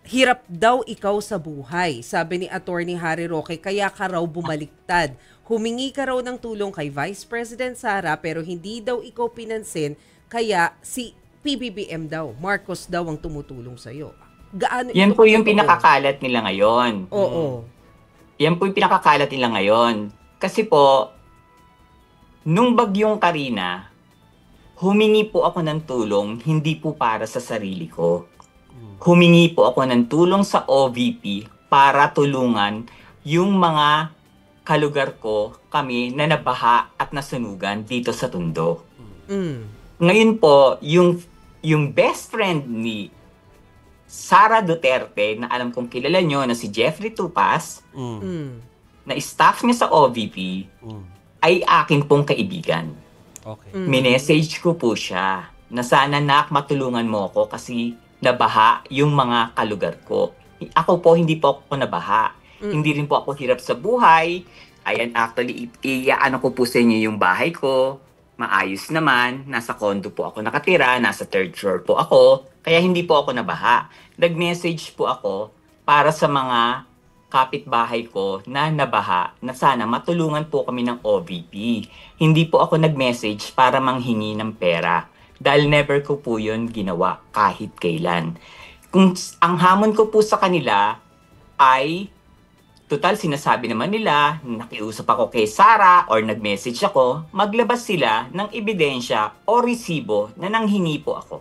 hirap daw ikaw sa buhay. Sabi ni Attorney Harry Roque, kaya ka raw bumaliktad. Humingi ka raw ng tulong kay Vice President Sara pero hindi daw ikaw pinansin, kaya si PBBM daw, Marcos daw ang tumutulong sa'yo. Gaano Yan ito po yung katotoo? pinakakalat nila ngayon. Oo. Yan po yung pinakakalat nila ngayon. Kasi po, nung bagyong Karina, humingi po ako ng tulong, hindi po para sa sarili ko. Humingi po ako ng tulong sa OVP para tulungan yung mga kalugar ko, kami, na nabaha at nasunugan dito sa Tondo. Ngayon po, yung best friend ni Sara Duterte, na alam kong kilala nyo, na si Jeffrey Tupas, na staff niya sa OVP, ay akin pong kaibigan. Okay. Minessage ko po siya na sana, nak, matulungan mo ako kasi nabaha yung mga kalugar ko. Ako po, hindi po ako nabaha. Hindi rin po ako hirap sa buhay. Ayan, actually, ano ko po sa inyo yung bahay ko. Maayos naman. Nasa condo po ako nakatira. Nasa 3rd floor po ako. Kaya hindi po ako nabaha. Nag-message po ako para sa mga kapitbahay ko na nabaha na sana matulungan po kami ng OVP. Hindi po ako nag-message para manghingi ng pera. Dahil never ko po yun ginawa kahit kailan. Kung ang hamon ko po sa kanila ay, total sinasabi naman nila, nakiusap ako kay Sara or nag-message ako, maglabas sila ng ebidensya o resibo na nanghingi po ako.